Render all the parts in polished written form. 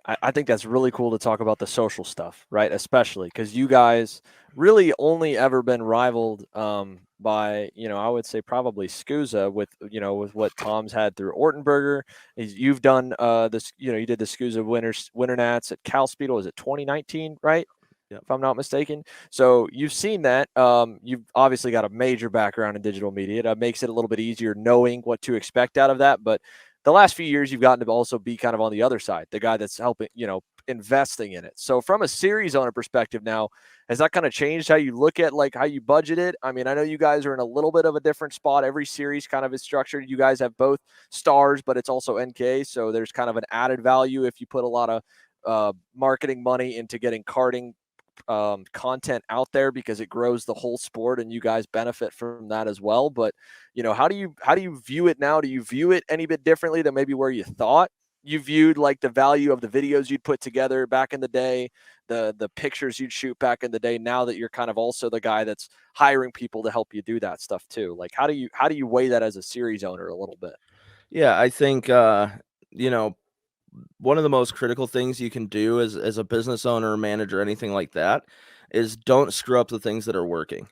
I think that's really cool to talk about the social stuff, right? Especially because you guys really only ever been rivaled by, I would say probably SCUSA with what Tom's had through Ortenberger. You've done this, you did the SCUSA Winter Nats at Cal Speed. Was it 2019, right? Yep. If I'm not mistaken. So you've seen that. You've obviously got a major background in digital media. That makes it a little bit easier knowing what to expect out of that. But the last few years, you've gotten to also be kind of on the other side, the guy that's helping, investing in it. So from a series owner perspective now, has that kind of changed how you look at like how you budget it? I mean, I know you guys are in a little bit of a different spot. Every series kind of is structured. You guys have both stars, but it's also NK. So there's kind of an added value if you put a lot of marketing money into getting karting content out there because it grows the whole sport and you guys benefit from that as well. But how do you view it now? Do you view it any bit differently than maybe where you thought you viewed like the value of the videos you'd put together back in the day, the pictures you'd shoot back in the day, now that you're kind of also the guy that's hiring people to help you do that stuff too? Like how do you weigh that as a series owner a little bit? Yeah, I think you know, one of the most critical things you can do as a business owner, manager, anything like that, is don't screw up the things that are working.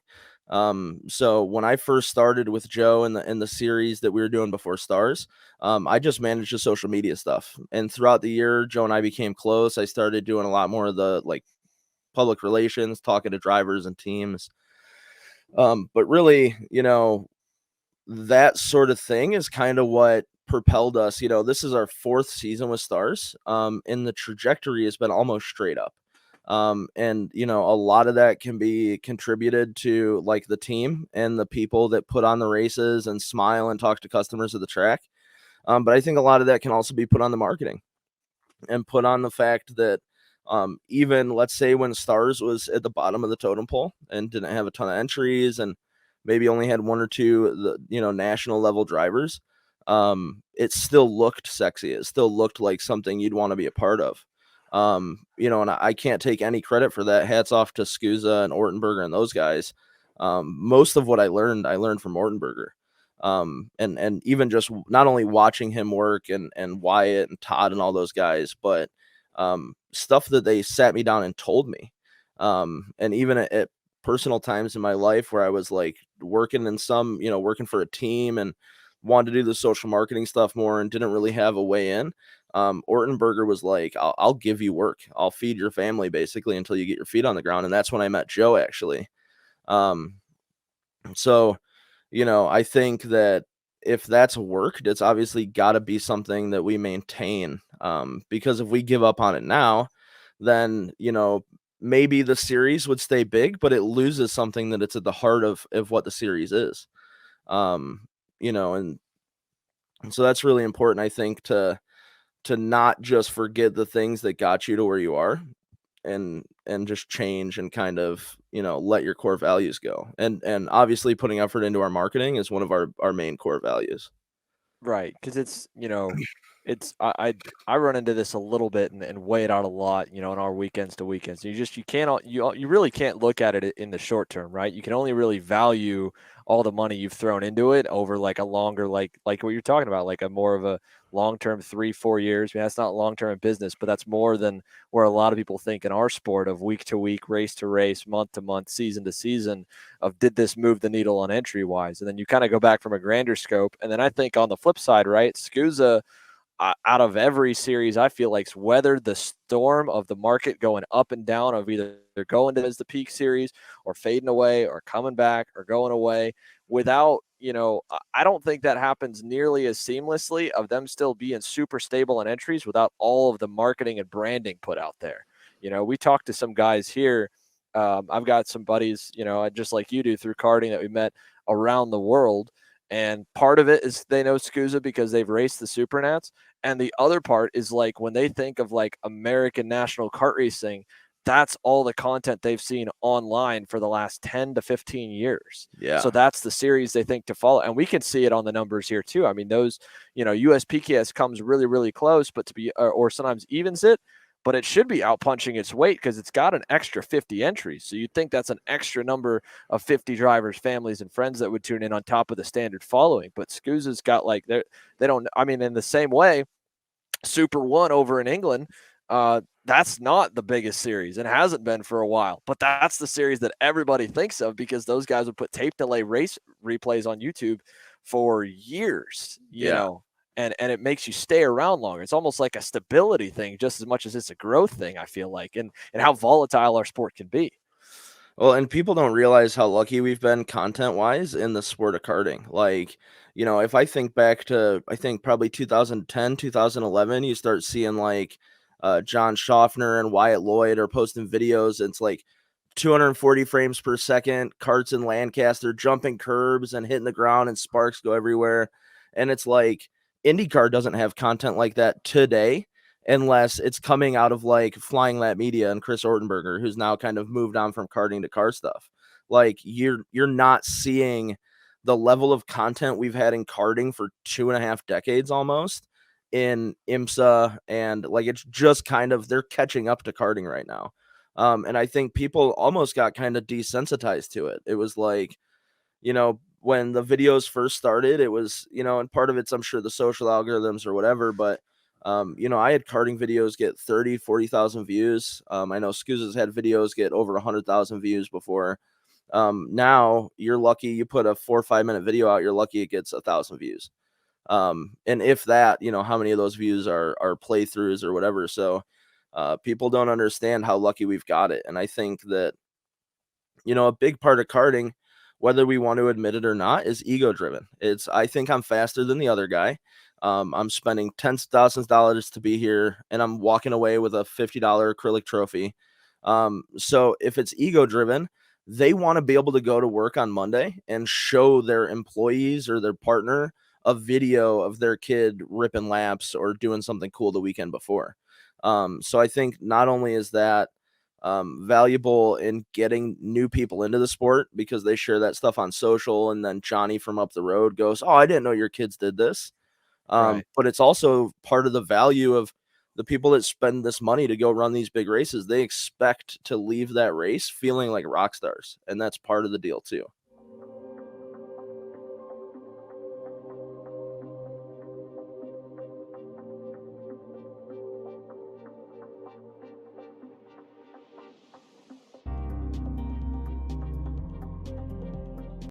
So when I first started with Joe in the series that we were doing before Stars, I just managed the social media stuff. And throughout the year, Joe and I became close. I started doing a lot more of the like public relations, talking to drivers and teams. But really, that sort of thing is kind of what propelled us. This is our fourth season with Stars, and the trajectory has been almost straight up. And a lot of that can be contributed to like the team and the people that put on the races and smile and talk to customers at the track. But I think a lot of that can also be put on the marketing and put on the fact that even let's say when Stars was at the bottom of the totem pole and didn't have a ton of entries and maybe only had one or two national level drivers, it still looked sexy. It still looked like something you'd want to be a part of. And I can't take any credit for that. Hats off to Scusa and Ortenberger and those guys. Most of what I learned from Ortenberger. And even just not only watching him work and Wyatt and Todd and all those guys, but stuff that they sat me down and told me. And even at personal times in my life where I was like working working for a team and wanted to do the social marketing stuff more and didn't really have a way in. Ortenberger was like, I'll give you work. I'll feed your family basically until you get your feet on the ground. And that's when I met Joe actually. Um, so I think that if that's worked, it's obviously got to be something that we maintain. Because if we give up on it now, then maybe the series would stay big, but it loses something that it's at the heart of what the series is. Um, and so that's really important, I think, to not just forget the things that got you to where you are, and just change and kind of let your core values go, and obviously putting effort into our marketing is one of our main core values. Right, because it's I run into this a little bit and weigh it out a lot, in our weekends to weekends. You really can't look at it in the short term, right? You can only really value all the money you've thrown into it over like a longer, like what you're talking about, like a more of a long term 3-4 years. I mean, that's not long term in business, but that's more than where a lot of people think in our sport of week to week, race to race, month to month, season to season of did this move the needle on entry wise? And then you kind of go back from a grander scope. And then I think on the flip side, right, Scusa, out of every series, I feel like's weathered the storm of the market going up and down of either going to as the peak series or fading away or coming back or going away without, I don't think that happens nearly as seamlessly of them still being super stable on entries without all of the marketing and branding put out there. We talked to some guys here. I've got some buddies, just like you do through karting that we met around the world. And part of it is they know Scusa because they've raced the Supernats. And the other part is like when they think of like American national kart racing, that's all the content they've seen online for the last 10 to 15 years. So Yeah. that's the series they think to follow. And we can see it on the numbers here too. I mean, those, USPKS comes really, really close, but to be, or sometimes evens it, but it should be out punching its weight because it's got an extra 50 entries. So you'd think that's an extra number of 50 drivers, families, and friends that would tune in on top of the standard following. But Scusa's got like they don't. I mean, in the same way, Super One over in England. That's not the biggest series and hasn't been for a while, but that's the series that everybody thinks of because those guys would put tape delay race replays on YouTube for years, Yeah. and it makes you stay around longer. It's almost like a stability thing just as much as it's a growth thing, I feel like, and how volatile our sport can be. Well, and people don't realize how lucky we've been content-wise in the sport of karting. Like, if I think back to, I think probably 2010, 2011, you start seeing like John Schaffner and Wyatt Lloyd are posting videos. It's like 240 frames per second, karts in Lancaster jumping curbs and hitting the ground, and sparks go everywhere. And it's like IndyCar doesn't have content like that today, unless it's coming out of like Flying Lap Media and Chris Ortenberger, who's now kind of moved on from karting to car stuff. Like you're not seeing the level of content we've had in karting for 2.5 decades almost in IMSA, and like it's just kind of they're catching up to karting right now. And I think people almost got kind of desensitized to it. It was like, when the videos first started, it was, and part of it's, I'm sure, the social algorithms or whatever, but I had karting videos get 30, 40,000 views. I know Scooza's had videos get over 100,000 views before. Now you're lucky you put a 4 or 5 minute video out, you're lucky it gets 1,000 views. And if that, how many of those views are playthroughs or whatever. So people don't understand how lucky we've got it. And I think that, a big part of karting, whether we want to admit it or not, is ego driven. I think I'm faster than the other guy. I'm spending tens of thousands of dollars to be here, and I'm walking away with a $50 acrylic trophy. So if it's ego driven, they want to be able to go to work on Monday and show their employees or their partner a video of their kid ripping laps or doing something cool the weekend before. So I think not only is that valuable in getting new people into the sport because they share that stuff on social, and then Johnny from up the road goes, "Oh, I didn't know your kids did this." Right. But it's also part of the value of the people that spend this money to go run these big races. They expect to leave that race feeling like rock stars, and that's part of the deal too.